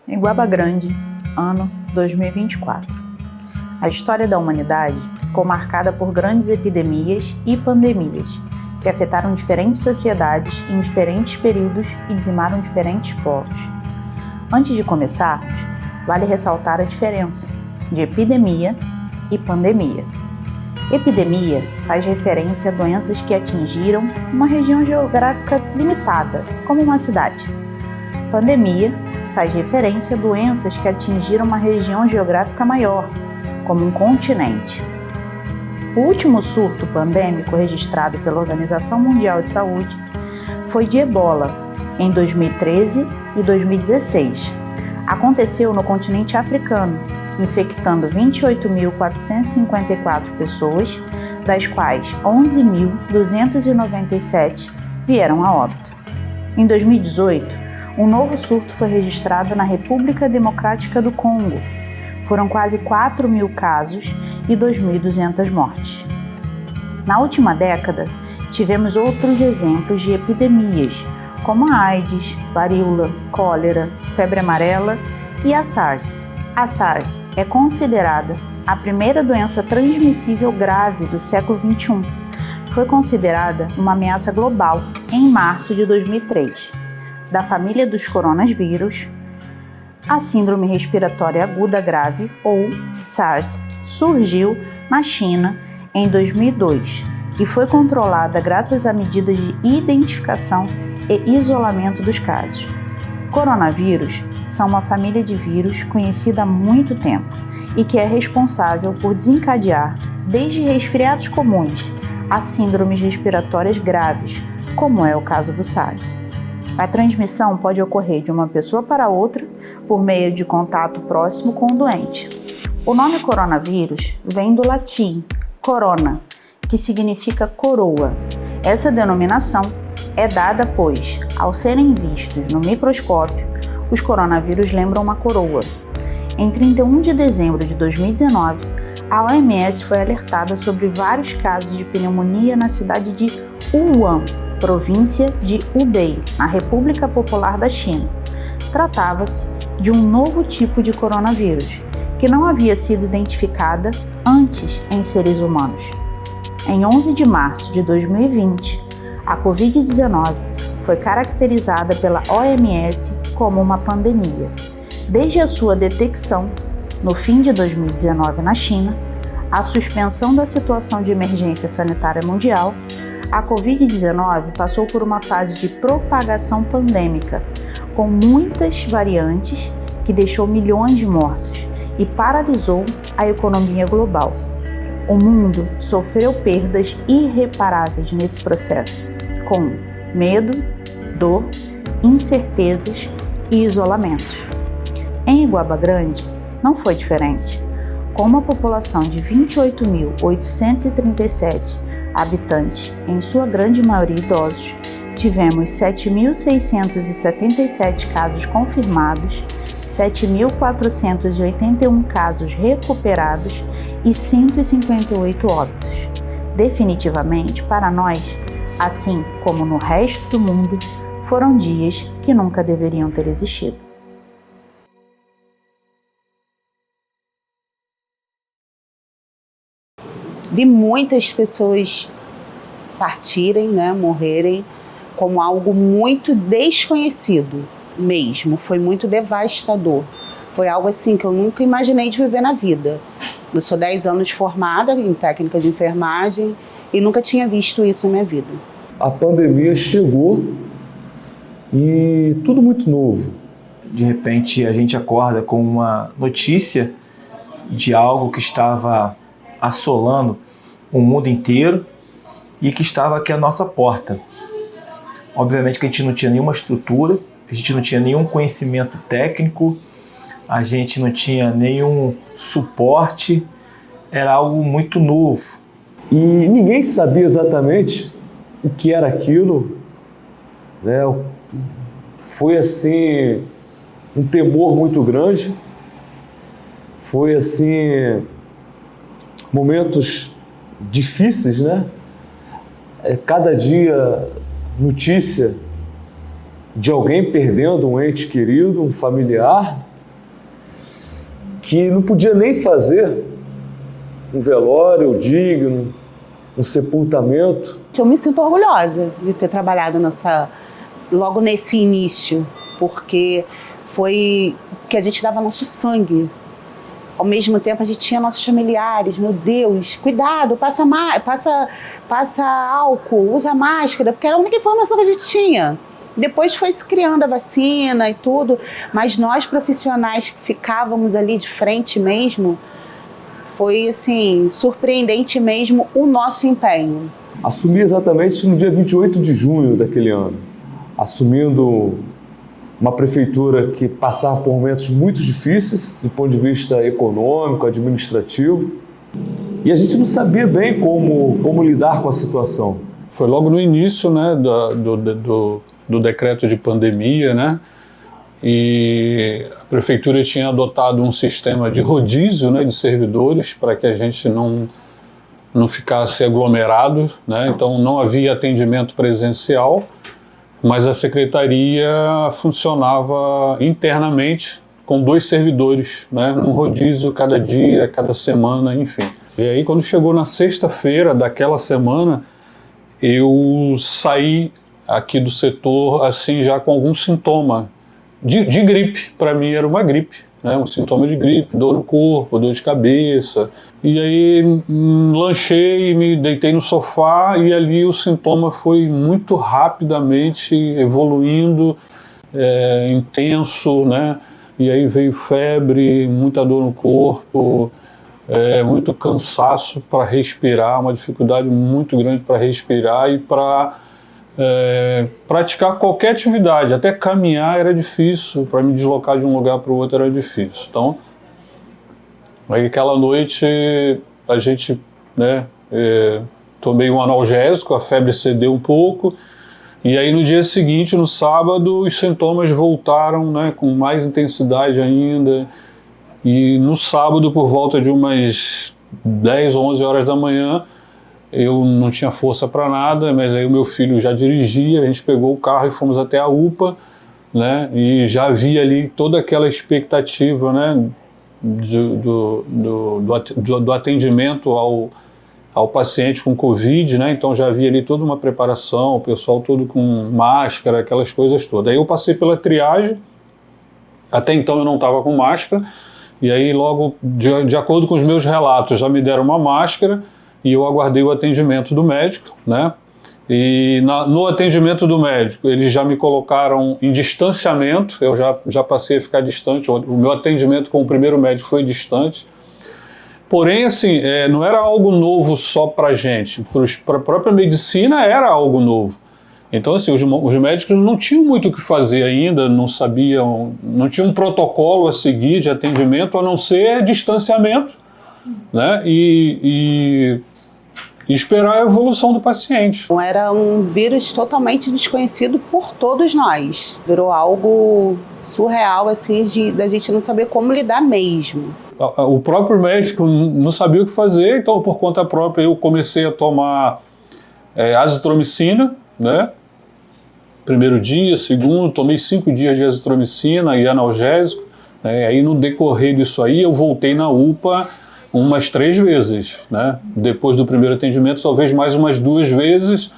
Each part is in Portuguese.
Iguaba Grande, ano 2024. A história da humanidade ficou marcada por grandes epidemias e pandemias que afetaram diferentes sociedades em diferentes períodos e dizimaram diferentes povos. Antes de começarmos, vale ressaltar a diferença de epidemia e pandemia. Epidemia faz referência a doenças que atingiram uma região geográfica limitada, como uma cidade. Pandemia faz referência a doenças que atingiram uma região geográfica maior, como um continente. O último surto pandêmico registrado pela Organização Mundial de Saúde foi de Ebola, em 2013 e 2016. Aconteceu no continente africano, infectando 28.454 pessoas, das quais 11.297 vieram a óbito. Em 2018, um novo surto foi registrado na República Democrática do Congo. Foram quase 4.000 casos e 2.200 mortes. Na última década, tivemos outros exemplos de epidemias, como a AIDS, varíola, cólera, febre amarela e a SARS. A SARS é considerada a primeira doença transmissível grave do século XXI. Foi considerada uma ameaça global em março de 2003. Da família dos coronavírus, a Síndrome Respiratória Aguda Grave, ou SARS, surgiu na China em 2002 e foi controlada graças a medidas de identificação e isolamento dos casos. Coronavírus são uma família de vírus conhecida há muito tempo e que é responsável por desencadear desde resfriados comuns a síndromes respiratórias graves, como é o caso do SARS. A transmissão pode ocorrer de uma pessoa para outra por meio de contato próximo com o doente. O nome coronavírus vem do latim corona, que significa coroa. Essa denominação é dada pois, ao serem vistos no microscópio, os coronavírus lembram uma coroa. Em 31 de dezembro de 2019, a OMS foi alertada sobre vários casos de pneumonia na cidade de Wuhan, província de Hubei, na República Popular da China. Tratava-se de um novo tipo de coronavírus, que não havia sido identificada antes em seres humanos. Em 11 de março de 2020, a Covid-19 foi caracterizada pela OMS como uma pandemia. Desde a sua detecção, no fim de 2019 na China, a suspensão da situação de emergência sanitária mundial, a Covid-19 passou por uma fase de propagação pandêmica, com muitas variantes que deixou milhões de mortos e paralisou a economia global. O mundo sofreu perdas irreparáveis nesse processo, com medo, dor, incertezas e isolamentos. Em Iguaba Grande, não foi diferente. Com uma população de 28.837 habitantes, em sua grande maioria idosos, tivemos 7.677 casos confirmados, 7.481 casos recuperados e 158 óbitos. Definitivamente, para nós, assim como no resto do mundo, foram dias que nunca deveriam ter existido. Vi muitas pessoas partirem, morrerem, como algo muito desconhecido mesmo. Foi muito devastador. Foi algo assim que eu nunca imaginei de viver na vida. Eu sou 10 anos formada em técnica de enfermagem e nunca tinha visto isso na minha vida. A pandemia chegou e tudo muito novo. De repente a gente acorda com uma notícia de algo que estava assolando o mundo inteiro e que estava aqui à nossa porta. Obviamente que a gente não tinha nenhuma estrutura, a gente não tinha nenhum conhecimento técnico, a gente não tinha nenhum suporte, era algo muito novo. E ninguém sabia exatamente o que era aquilo, Foi assim, um temor muito grande, foi assim, momentos difíceis, Cada dia notícia de alguém perdendo um ente querido, um familiar, que não podia nem fazer um velório digno, um sepultamento. Eu me sinto orgulhosa de ter trabalhado logo nesse início, porque foi que a gente dava nosso sangue. Ao mesmo tempo, a gente tinha nossos familiares. Meu Deus, cuidado, passa álcool, usa máscara, porque era a única informação que a gente tinha. Depois foi se criando a vacina e tudo, mas nós profissionais que ficávamos ali de frente mesmo, foi assim, surpreendente mesmo o nosso empenho. Assumi exatamente no dia 28 de junho daquele ano, assumindo uma prefeitura que passava por momentos muito difíceis do ponto de vista econômico, administrativo, e a gente não sabia bem como lidar com a situação. Foi logo no início, né, do decreto de pandemia, né, e a prefeitura tinha adotado um sistema de rodízio, né, de servidores para que a gente não ficasse aglomerado, né, então não havia atendimento presencial, mas a secretaria funcionava internamente com 2 servidores, né, um rodízio cada dia, cada semana, enfim. E aí quando chegou na sexta-feira daquela semana, eu saí aqui do setor assim já com algum sintoma de gripe. Para mim era uma gripe, né, um sintoma de gripe, dor no corpo, dor de cabeça. E aí lanchei, me deitei no sofá e ali o sintoma foi muito rapidamente evoluindo, intenso, né? E aí veio febre, muita dor no corpo, muito cansaço para respirar, uma dificuldade muito grande para respirar e para praticar qualquer atividade, até caminhar era difícil, para me deslocar de um lugar para o outro era difícil. Então, aí aquela noite a gente, né, tomei um analgésico, a febre cedeu um pouco, e aí no dia seguinte, no sábado, os sintomas voltaram, né, com mais intensidade ainda, e no sábado, por volta de umas 10 ou 11 horas da manhã, eu não tinha força para nada, mas aí o meu filho já dirigia, a gente pegou o carro e fomos até a UPA, né, e já havia ali toda aquela expectativa, né, do atendimento ao paciente com Covid, né? Então já havia ali toda uma preparação, o pessoal todo com máscara, aquelas coisas todas. Aí eu passei pela triagem, até então eu não estava com máscara, e aí logo, de acordo com os meus relatos, já me deram uma máscara e eu aguardei o atendimento do médico, né? E no atendimento do médico, eles já me colocaram em distanciamento, eu já passei a ficar distante, o meu atendimento com o primeiro médico foi distante. Porém, assim, não era algo novo só para a gente, para a própria medicina era algo novo. Então, assim, os médicos não tinham muito o que fazer ainda, não sabiam, não tinham um protocolo a seguir de atendimento, a não ser distanciamento, né? E esperar a evolução do paciente. Era um vírus totalmente desconhecido por todos nós. Virou algo surreal, assim, da gente não saber como lidar mesmo. O próprio médico não sabia o que fazer, então por conta própria eu comecei a tomar azitromicina, né? Primeiro dia, segundo, tomei 5 dias de azitromicina e analgésico, né? Aí no decorrer disso aí eu voltei na UPA umas 3 vezes, né? Depois do primeiro atendimento, talvez mais umas 2 vezes,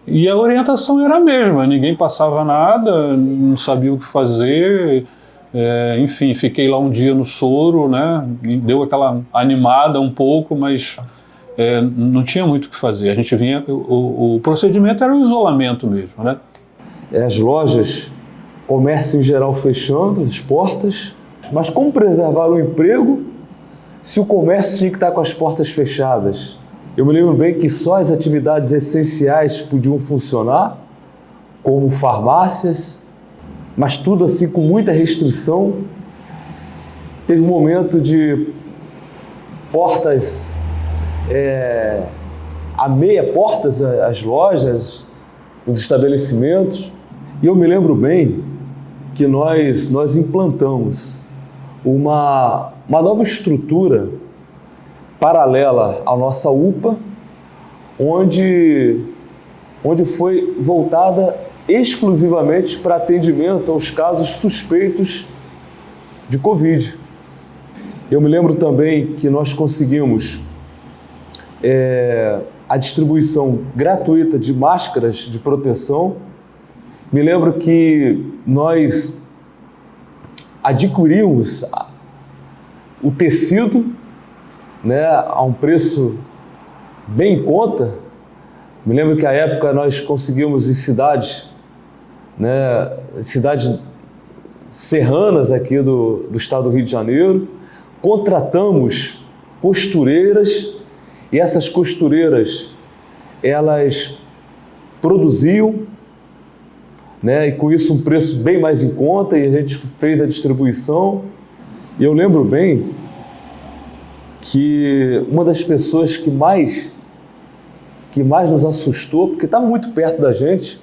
e a orientação era a mesma, ninguém passava nada, não sabia o que fazer, enfim, fiquei lá um dia no soro, né? Deu aquela animada um pouco, mas não tinha muito o que fazer. A gente vinha, o procedimento era o isolamento mesmo, né? As lojas, comércio em geral fechando as portas, mas como preservar o emprego se o comércio tinha que estar com as portas fechadas? Eu me lembro bem que só as atividades essenciais podiam funcionar, como farmácias, mas tudo assim com muita restrição. Teve um momento de portas a meia portas, as lojas, os estabelecimentos. E eu me lembro bem que nós implantamos uma nova estrutura paralela à nossa UPA, onde foi voltada exclusivamente para atendimento aos casos suspeitos de Covid. Eu me lembro também que nós conseguimos a distribuição gratuita de máscaras de proteção. Me lembro que nós adquirimos o tecido, né, a um preço bem em conta. Me lembro que à época nós conseguimos em cidades, né, cidades serranas aqui do estado do Rio de Janeiro, contratamos costureiras e essas costureiras, elas produziam, né, e com isso um preço bem mais em conta, e a gente fez a distribuição. E eu lembro bem que uma das pessoas que mais nos assustou, porque estava muito perto da gente,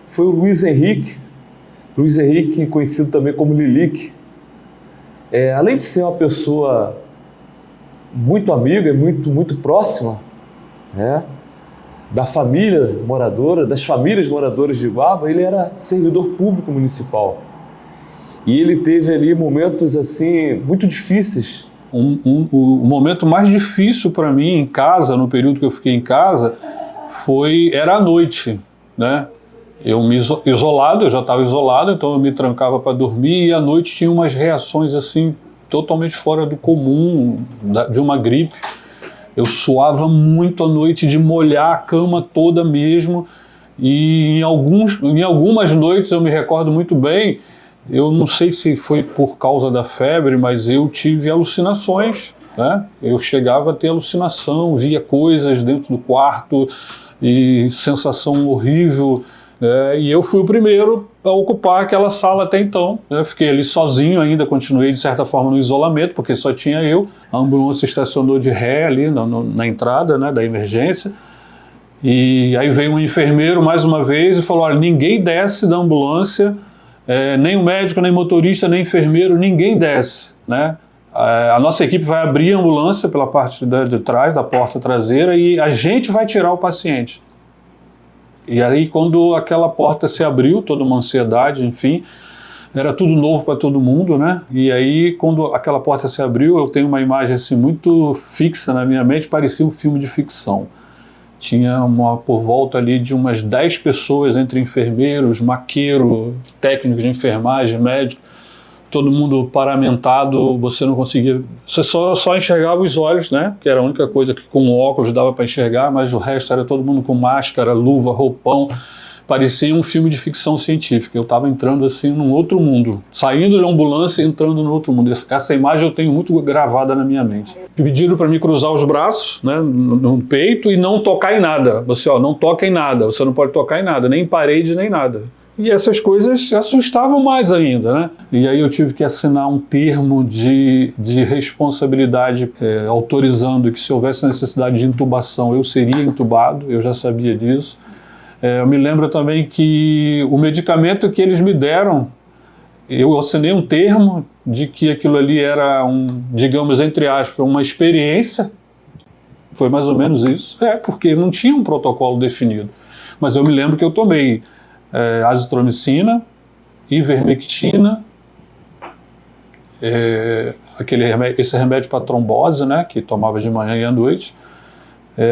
foi o Luiz Henrique, conhecido também como Lilique. Além de ser uma pessoa muito amiga e muito próxima, né, das famílias moradoras de Iguaba, ele era servidor público municipal. E ele teve ali momentos assim muito difíceis. O momento mais difícil para mim em casa, no período que eu fiquei em casa, era à noite, né? Eu já estava isolado, então eu me trancava para dormir, e à noite tinha umas reações assim totalmente fora do comum, de uma gripe. Eu suava muito à noite, de molhar a cama toda mesmo, e em algumas noites, eu me recordo muito bem, eu não sei se foi por causa da febre, mas eu tive alucinações, né? Eu chegava a ter alucinação, via coisas dentro do quarto, e sensação horrível. E eu fui o primeiro a ocupar aquela sala até então, né? Fiquei ali sozinho ainda, continuei de certa forma no isolamento, porque só tinha eu. A ambulância estacionou de ré ali na entrada, né, da emergência, e aí veio um enfermeiro mais uma vez e falou: olha, ninguém desce da ambulância, nem o médico, nem motorista, nem enfermeiro, ninguém desce, né? A nossa equipe vai abrir a ambulância pela parte de trás, da porta traseira, e a gente vai tirar o paciente. E aí, quando aquela porta se abriu, toda uma ansiedade, enfim, era tudo novo para todo mundo, né? E aí, quando aquela porta se abriu, eu tenho uma imagem assim muito fixa na minha mente, parecia um filme de ficção. Tinha por volta ali de umas 10 pessoas, entre enfermeiros, maqueiro, técnicos de enfermagem, médicos, todo mundo paramentado, você não conseguia... Você só enxergava os olhos, né? Que era a única coisa que com óculos dava para enxergar, mas o resto era todo mundo com máscara, luva, roupão. Parecia um filme de ficção científica. Eu estava entrando assim num outro mundo, saindo da ambulância e entrando num outro mundo. Essa imagem eu tenho muito gravada na minha mente. Pediram para mim cruzar os braços, né, no peito, e não tocar em nada. Você, não toca em nada, você não pode tocar em nada, nem em parede, nem nada. E essas coisas assustavam mais ainda, né? E aí eu tive que assinar um termo de responsabilidade autorizando que se houvesse necessidade de intubação, eu seria intubado, eu já sabia disso. Eu me lembro também que o medicamento que eles me deram, eu assinei um termo de que aquilo ali era digamos, entre aspas, uma experiência. Foi mais ou menos isso. Porque não tinha um protocolo definido. Mas eu me lembro que eu tomei azitromicina, ivermectina, esse remédio para trombose, né, que tomava de manhã e à noite,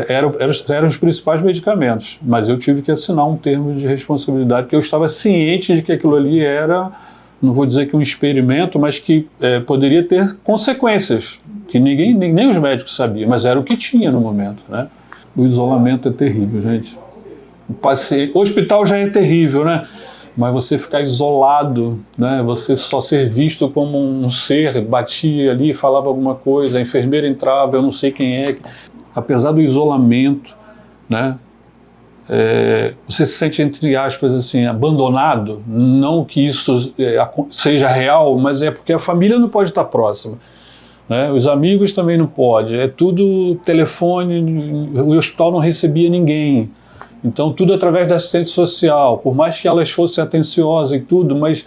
eram os principais medicamentos, mas eu tive que assinar um termo de responsabilidade, porque eu estava ciente de que aquilo ali era, não vou dizer que um experimento, mas que poderia ter consequências, que nem os médicos sabiam, mas era o que tinha no momento, né? O isolamento é terrível, gente. O hospital já é terrível, né? Mas você ficar isolado, né? Você só ser visto como um ser, batia ali, falava alguma coisa, a enfermeira entrava, eu não sei quem é. Apesar do isolamento, né? Você se sente, entre aspas, assim, abandonado. Não que isso seja real, mas é porque a família não pode estar próxima, né? Os amigos também não podem. É tudo telefone, o hospital não recebia ninguém. Então, tudo através da assistente social, por mais que elas fossem atenciosas e tudo, mas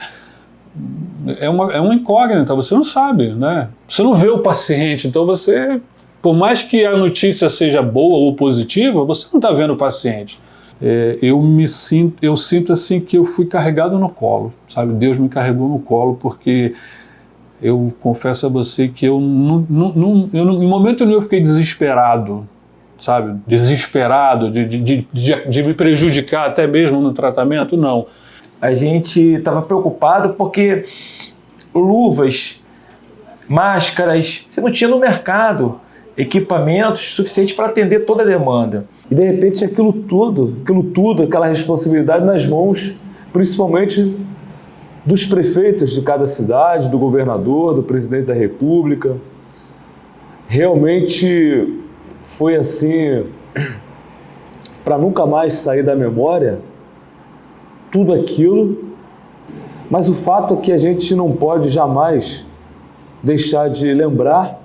é uma incógnita, você não sabe, né? Você não vê o paciente, então você, por mais que a notícia seja boa ou positiva, você não está vendo o paciente. Eu sinto assim que eu fui carregado no colo, sabe? Deus me carregou no colo, porque Eu confesso a você que eu em momento nenhum eu fiquei desesperado, sabe? Desesperado de me prejudicar até mesmo no tratamento, não. A gente estava preocupado porque luvas, máscaras, você não tinha no mercado equipamentos suficientes para atender toda a demanda. E de repente aquilo tudo, aquela responsabilidade nas mãos, principalmente dos prefeitos de cada cidade, do governador, do presidente da República. Realmente foi assim, para nunca mais sair da memória tudo aquilo, mas o fato é que a gente não pode jamais deixar de lembrar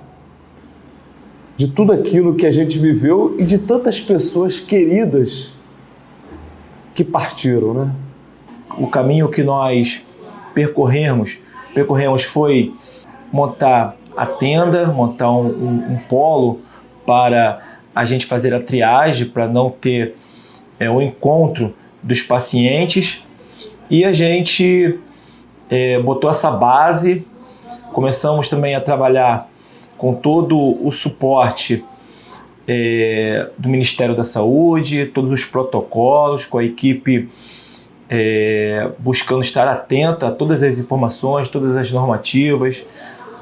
de tudo aquilo que a gente viveu e de tantas pessoas queridas que partiram, né? O caminho que nós percorremos foi montar a tenda, montar um polo para a gente fazer a triagem, para não ter o encontro dos pacientes, e a gente botou essa base. Começamos também a trabalhar com todo o suporte do Ministério da Saúde, todos os protocolos, com a equipe buscando estar atenta a todas as informações, todas as normativas,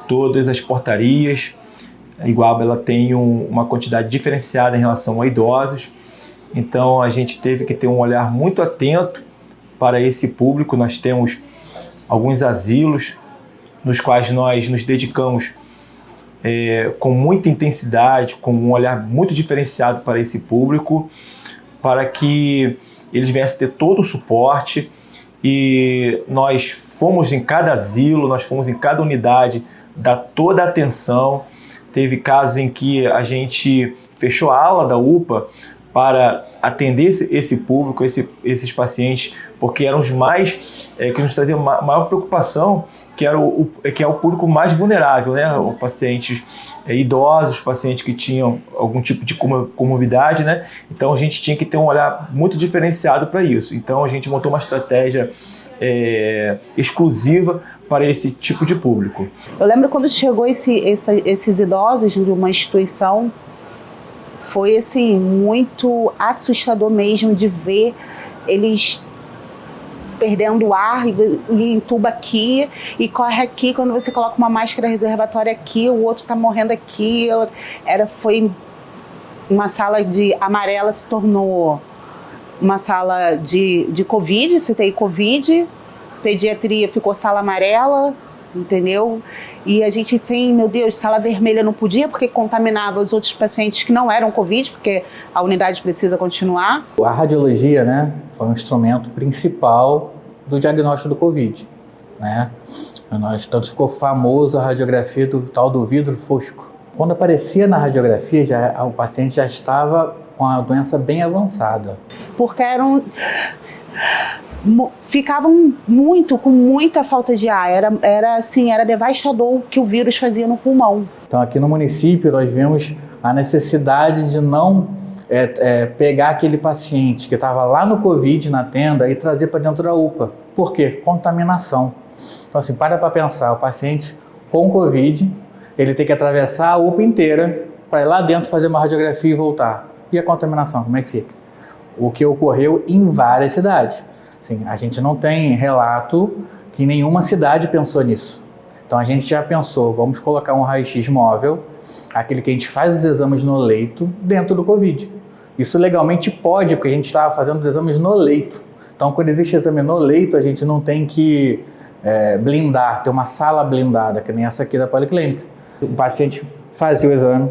todas as portarias. A Iguaba ela tem uma quantidade diferenciada em relação a idosos, então a gente teve que ter um olhar muito atento para esse público. Nós temos alguns asilos nos quais nós nos dedicamos com muita intensidade, com um olhar muito diferenciado para esse público, para que eles viessem ter todo o suporte. E nós fomos em cada asilo, nós fomos em cada unidade, dar toda a atenção. Teve casos em que a gente fechou a ala da UPA para atender esse público, esses pacientes, porque eram os mais que nos traziam maior preocupação, que é o público mais vulnerável, né? Os pacientes idosos, pacientes que tinham algum tipo de comorbidade, né? Então a gente tinha que ter um olhar muito diferenciado para isso. Então a gente montou uma estratégia exclusiva para esse tipo de público. Eu lembro quando chegou esses idosos de uma instituição, foi assim, muito assustador mesmo de ver eles perdendo o ar e entuba aqui e corre aqui. Quando você coloca uma máscara reservatória aqui, o outro está morrendo aqui. Foi uma sala de amarela, se tornou uma sala de Covid, CTI Covid, pediatria ficou sala amarela, entendeu? E a gente, assim, meu Deus, sala vermelha não podia porque contaminava os outros pacientes que não eram Covid, porque a unidade precisa continuar. A radiologia, né, foi um instrumento principal do diagnóstico do Covid, né? Tanto ficou famoso a radiografia do tal do vidro fosco. Quando aparecia na radiografia, o paciente já estava com a doença bem avançada. Porque ficavam com muita falta de ar, era devastador o que o vírus fazia no pulmão. Então aqui no município nós vimos a necessidade de não pegar aquele paciente que estava lá no Covid, na tenda, e trazer para dentro da UPA. Por quê? Contaminação. Então assim, para pensar, o paciente com Covid, ele tem que atravessar a UPA inteira para ir lá dentro fazer uma radiografia e voltar. E a contaminação, como é que fica? O que ocorreu em várias cidades. Assim, a gente não tem relato que nenhuma cidade pensou nisso. Então a gente já pensou, vamos colocar um raio-x móvel, aquele que a gente faz os exames no leito, dentro do Covid. Isso legalmente pode, porque a gente estava fazendo os exames no leito. Então quando existe exame no leito, a gente não tem que blindar, ter uma sala blindada, que nem essa aqui da Policlínica. O paciente fazia o exame,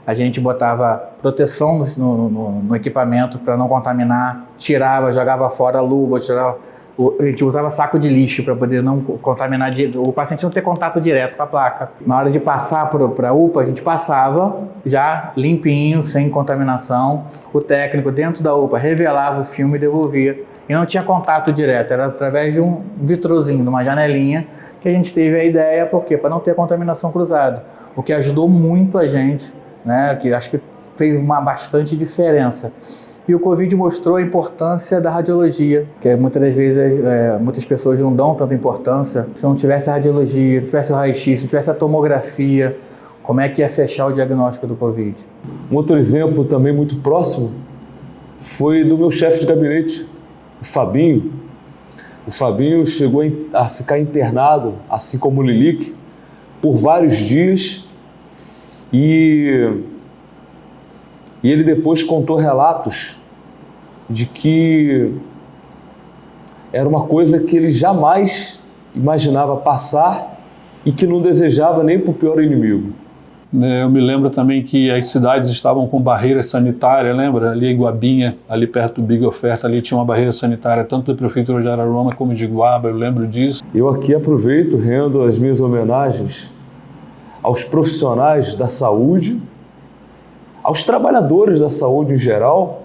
a gente botava proteção no equipamento para não contaminar, tirava, jogava fora a luva, a gente usava saco de lixo para poder não contaminar, o paciente não ter contato direto com a placa. Na hora de passar para a UPA, a gente passava já limpinho, sem contaminação. O técnico dentro da UPA revelava o filme e devolvia. E não tinha contato direto, era através de um vitrozinho, de uma janelinha, que a gente teve a ideia, por quê? Para não ter contaminação cruzada. O que ajudou muito a gente, né, que acho que fez bastante diferença. E o Covid mostrou a importância da radiologia, que muitas das vezes muitas pessoas não dão tanta importância. Se não tivesse a radiologia, se tivesse o raio-x, se tivesse a tomografia, como é que ia fechar o diagnóstico do Covid? Um outro exemplo também muito próximo foi do meu chefe de gabinete, o Fabinho. O Fabinho chegou a ficar internado, assim como o Lilique, por vários dias e ele depois contou relatos de que era uma coisa que ele jamais imaginava passar e que não desejava nem para o pior inimigo. Eu me lembro também que as cidades estavam com barreira sanitária, lembra? Ali em Guabinha, ali perto do Big Oferta, ali tinha uma barreira sanitária, tanto da Prefeitura de Araruama como de Guaba, eu lembro disso. Eu aqui aproveito, rendo as minhas homenagens aos profissionais da saúde, aos trabalhadores da saúde em geral,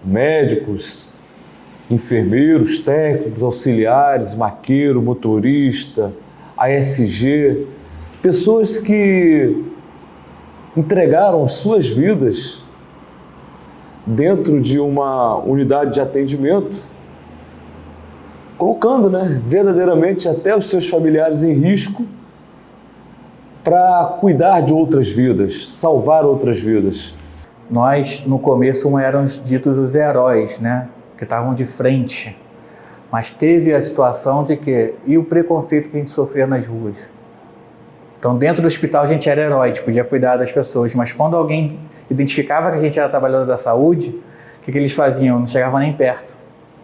médicos, enfermeiros, técnicos, auxiliares, maqueiro, motorista, ASG, pessoas que entregaram as suas vidas dentro de uma unidade de atendimento, colocando, verdadeiramente até os seus familiares em risco para cuidar de outras vidas, salvar outras vidas. Nós, no começo, éramos ditos os heróis, que estavam de frente, mas teve a situação de que, e o preconceito que a gente sofria nas ruas. Então, dentro do hospital, a gente era herói, a gente podia cuidar das pessoas, mas quando alguém identificava que a gente era trabalhador da saúde, o que eles faziam? Não chegavam nem perto,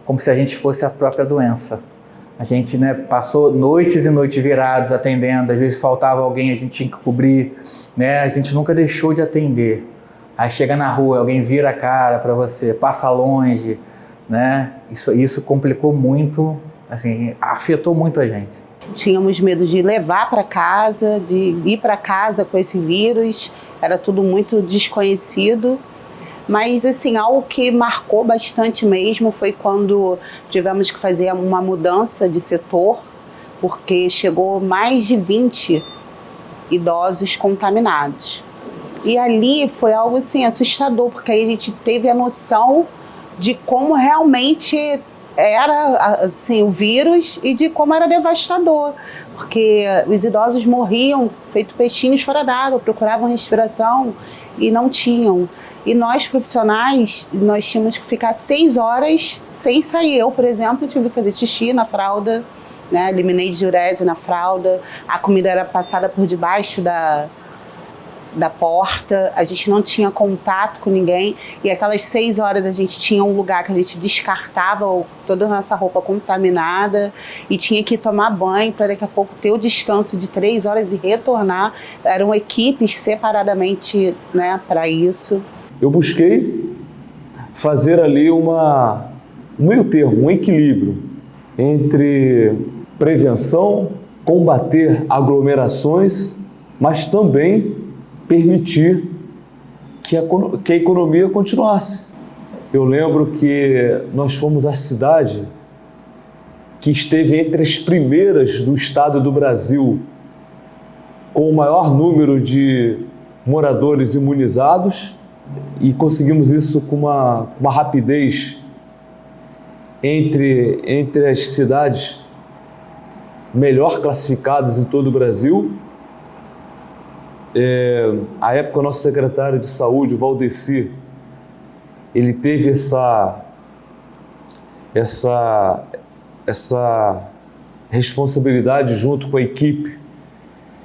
como se a gente fosse a própria doença. A gente passou noites e noites virados atendendo, às vezes faltava alguém, a gente tinha que cobrir, a gente nunca deixou de atender. Aí chega na rua, alguém vira a cara para você, passa longe, Isso complicou muito, assim, afetou muito a gente. Tínhamos medo de levar para casa, de ir para casa com esse vírus, era tudo muito desconhecido. Mas, assim, algo que marcou bastante mesmo foi quando tivemos que fazer uma mudança de setor, porque chegou mais de 20 idosos contaminados. E ali foi algo, assim, assustador, porque aí a gente teve a noção de como realmente era, assim, o vírus e de como era devastador, porque os idosos morriam feito peixinhos fora d'água, procuravam respiração e não tinham. E nós, profissionais, nós tínhamos que ficar 6 horas sem sair. Eu, por exemplo, tive que fazer xixi na fralda, eliminei diurese na fralda, a comida era passada por debaixo da porta, a gente não tinha contato com ninguém, e aquelas 6 horas a gente tinha um lugar que a gente descartava toda a nossa roupa contaminada e tinha que tomar banho para daqui a pouco ter o descanso de 3 horas e retornar. Eram equipes separadamente para isso. Eu busquei fazer ali um meio termo, um equilíbrio entre prevenção, combater aglomerações, mas também permitir que a economia continuasse. Eu lembro que nós fomos a cidade que esteve entre as primeiras do estado do Brasil com o maior número de moradores imunizados e conseguimos isso com uma rapidez entre as cidades melhor classificadas em todo o Brasil. À época, o nosso secretário de saúde, o Valdeci, ele teve essa responsabilidade junto com a equipe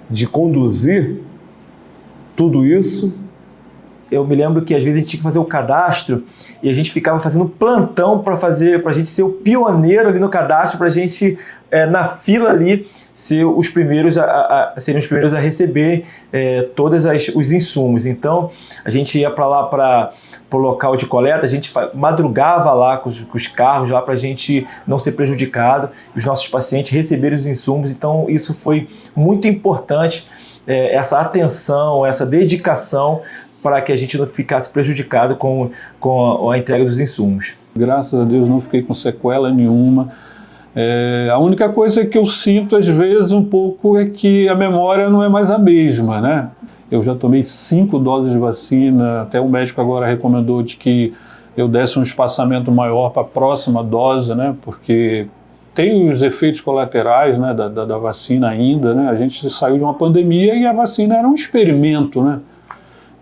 de conduzir tudo isso. Eu me lembro que às vezes a gente tinha que fazer o cadastro e a gente ficava fazendo plantão para a gente ser o pioneiro ali no cadastro, para a gente, na fila ali, seriam os primeiros a receber todos os insumos. Então, a gente ia para lá, para o local de coleta, a gente madrugava lá com os carros lá para a gente não ser prejudicado, os nossos pacientes receberem os insumos. Então, isso foi muito importante, essa atenção, essa dedicação, para que a gente não ficasse prejudicado com a entrega dos insumos. Graças a Deus não fiquei com sequela nenhuma. A única coisa que eu sinto às vezes um pouco é que a memória não é mais a mesma, Eu já tomei 5 doses de vacina, até o médico agora recomendou de que eu desse um espaçamento maior para a próxima dose, né? Porque tem os efeitos colaterais, né, da vacina ainda, né? A gente saiu de uma pandemia e a vacina era um experimento, né?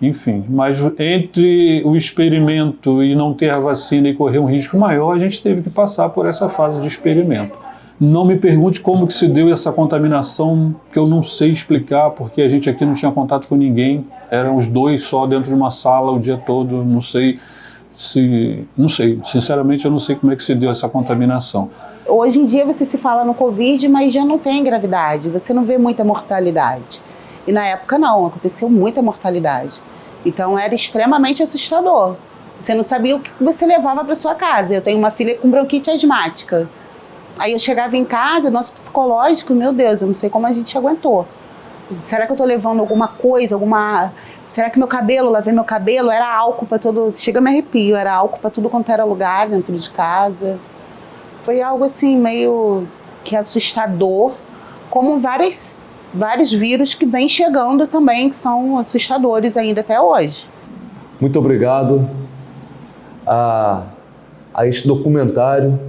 Enfim, mas entre o experimento e não ter a vacina e correr um risco maior, a gente teve que passar por essa fase de experimento. Não me pergunte como que se deu essa contaminação, que eu não sei explicar, porque a gente aqui não tinha contato com ninguém, eram os dois só dentro de uma sala o dia todo, não sei, sinceramente eu não sei como é que se deu essa contaminação. Hoje em dia você se fala no Covid, mas já não tem gravidade, você não vê muita mortalidade. E na época não, aconteceu muita mortalidade. Então era extremamente assustador. Você não sabia o que você levava para sua casa. Eu tenho uma filha com bronquite asmática. Aí eu chegava em casa, nosso psicológico, meu Deus, eu não sei como a gente aguentou. Será que eu tô levando alguma coisa, Será que lavei meu cabelo, era álcool para todo... Chega, me arrepio, era álcool para tudo quanto era lugar dentro de casa. Foi algo assim, meio que assustador, como vários vírus que vêm chegando também, que são assustadores ainda até hoje. Muito obrigado a este documentário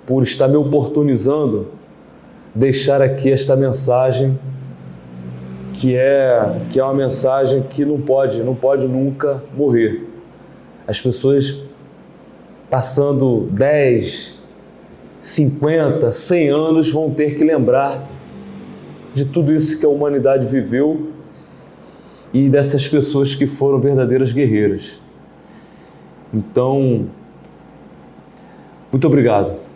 por estar me oportunizando deixar aqui esta mensagem que é uma mensagem que não pode nunca morrer. As pessoas passando 10, 50, 100 anos vão ter que lembrar de tudo isso que a humanidade viveu e dessas pessoas que foram verdadeiras guerreiras. Então, muito obrigado.